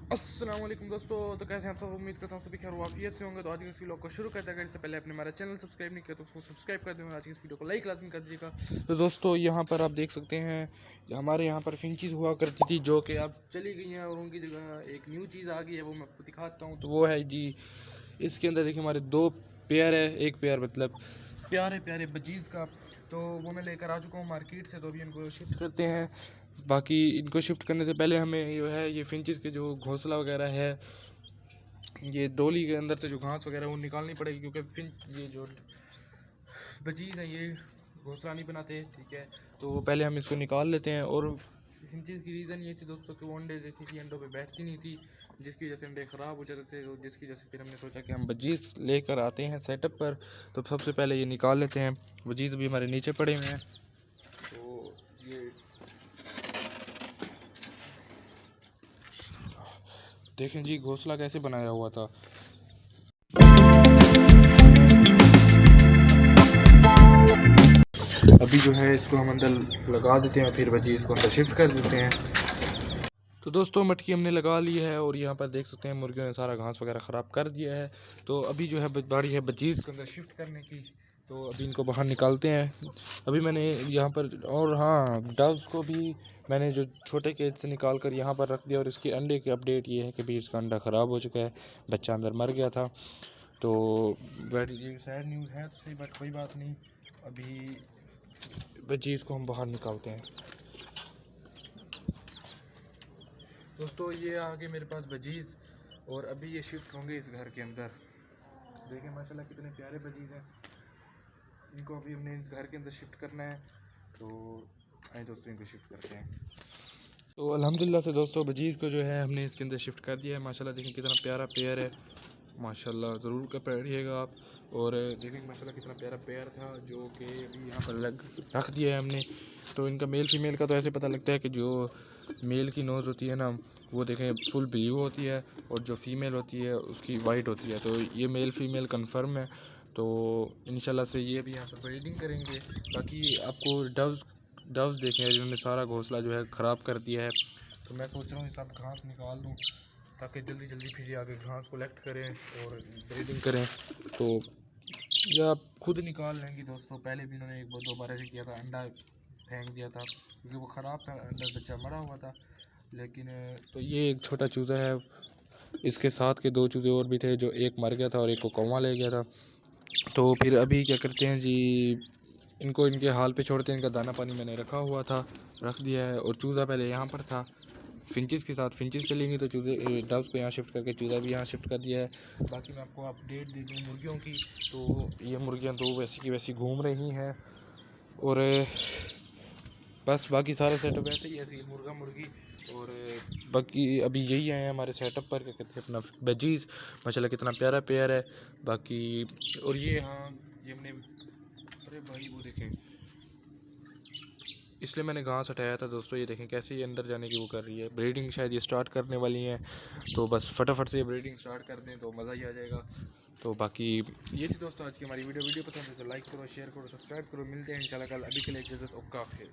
अस्सलाम वालेकुम दोस्तों। तो कैसे हैं आप सब? उम्मीद करता हूँ सभी खैर वाफियत से होंगे। तो आज की इस वीडियो को शुरू करते हैं। इससे पहले आपने हमारा चैनल सब्सक्राइब नहीं किया तो उसको सब्सक्राइब कर दें और आज की इस वीडियो को लाइक लाजमी कर दीजिएगा। तो दोस्तों यहाँ पर आप देख सकते हैं हमारे यहाँ पर फिंचीज हुआ करती थी जो कि अब चली गई हैं और उनकी जगह एक न्यू चीज़ आ गई है, वो मैं आपको दिखाता हूँ। तो वो है जी, इसके अंदर देखिए हमारे दो पेयर है, एक पेयर मतलब प्यारे प्यारे बजीज़ का। तो वो मैं लेकर आ चुका हूँ मार्केट से, तो अभी इनको शिफ्ट करते हैं। बाकी इनको शिफ्ट करने से पहले हमें जो है ये फिंचेस के जो घोंसला वगैरह है, ये डोली के अंदर से जो घास वगैरह वो निकालनी पड़ेगी, क्योंकि फिंच ये जो बजीज़ हैं ये घोंसला नहीं बनाते, ठीक है। तो पहले हम इसको निकाल लेते हैं। और फिंचेस की रीज़न ये थी दोस्तों कि वो अंडे देती थी, अंडों पे बैठती नहीं थी, जिसकी वजह से अंडे ख़राब हो जाते थे। तो जिसकी वजह से फिर हमने सोचा कि हम बजीज़ लेकर आते हैं सेटअप पर। तो सबसे पहले ये निकाल लेते हैं। बजीज़ भी हमारे नीचे पड़े हुए हैं। तो ये देखें जी घोंसला कैसे बनाया हुआ था। अभी जो है इसको हम अंदर लगा देते हैं, फिर बजी इसको अंदर शिफ्ट कर देते हैं। तो दोस्तों मटकी हमने लगा ली है और यहाँ पर देख सकते हैं मुर्गियों ने सारा घास वगैरह ख़राब कर दिया है। तो अभी जो है बारी है बजीज़ को अंदर शिफ्ट करने की। तो अभी इनको बाहर निकालते हैं। अभी मैंने यहाँ पर, और हाँ, डव्स को भी मैंने जो छोटे केज से निकाल कर यहाँ पर रख दिया। और इसके अंडे की अपडेट ये है कि भी इसका अंडा ख़राब हो चुका है, बच्चा अंदर मर गया था। तो वेरी सैड न्यूज़ है तो सही, बट कोई बात नहीं। अभी बजीज़ को हम बाहर निकालते हैं। दोस्तों ये आगे मेरे पास बजीज़, और अभी ये शिफ्ट होंगे इस घर के अंदर। देखें माशाल्लाह कितने प्यारे बजीज़ हैं। इनको अभी हमने इस घर के अंदर शिफ्ट करना है। तो आए दोस्तों इनको शिफ्ट करते हैं। तो अल्हम्दुलिल्लाह से दोस्तों बजीज़ को जो है हमने इसके अंदर शिफ्ट कर दिया है। माशाल्लाह देखें कितना प्यारा पेयर है, माशाल्लाह ज़रूर कर पढ़िएगा आप। और देखें माशाल्लाह कितना प्यारा पेयर था जो कि अभी यहाँ पर रख दिया है हमने। तो इनका मेल फीमेल का तो ऐसे पता लगता है कि जो मेल की नोज़ होती है ना, वो देखें फुल ब्लू होती है, और जो फीमेल होती है उसकी वाइट होती है। तो ये मेल फीमेल कंफर्म है। तो इंशाल्लाह से ये भी यहाँ पर ब्रीडिंग करेंगे। बाकी आपको डव्स देखें जिन्होंने सारा घोंसला जो है ख़राब कर दिया है। तो मैं सोच रहा हूँ ये सब घास निकाल दूँ ताकि जल्दी जल्दी फिर ये आगे घास कलेक्ट करें और ब्रीडिंग करें। तो ये आप खुद निकाल लेंगी दोस्तों। पहले भी इन्होंने एक बार दो बार ऐसे किया था, अंडा फेंक दिया था क्योंकि वो ख़राब था, अंदर बच्चा मरा हुआ था। लेकिन तो ये एक छोटा चूज़ा है, इसके साथ के दो चूज़े और भी थे, जो एक मर गया था और एक को कौवा ले गया था। तो फिर अभी क्या करते हैं जी, इनको इनके हाल पे छोड़ते हैं। इनका दाना पानी मैंने रखा हुआ था, रख दिया है। और चूज़ा पहले यहाँ पर था फिंचेस के साथ, फिंचेस चलेंगी तो चूज़े डव्स को यहाँ शिफ्ट करके चूज़ा भी यहाँ शिफ्ट कर दिया है। बाकी मैं आपको अपडेट दे दूँ मुर्गियों की, तो ये मुर्गियाँ दो वैसी की वैसी घूम रही हैं। और बस बाकी सारा सेटअप ऐसे ही ऐसी मुर्गा मुर्गी। और बाकी अभी यही आए हैं हमारे सेटअप पर, क्या कहते हैं अपना बजीज़। माशाल्लाह कितना प्यारा पेयर है। बाकी और ये, हाँ, ये हमने, अरे भाई वो देखें, इसलिए मैंने घास हटाया था दोस्तों। ये देखें कैसे ये अंदर जाने की वो कर रही है। ब्रीडिंग शायद ये स्टार्ट करने वाली है, तो बस फटाफट से ये ब्रीडिंग स्टार्ट कर दें तो मज़ा ही आ जाएगा। तो बाकी ये थी दोस्तों आज की हमारी वीडियो पसंद है तो लाइक करो, शेयर करो, सब्सक्राइब करो। मिलते हैं इंशाल्लाह कल। अभी के लिए इजाज़त, ओका फिर।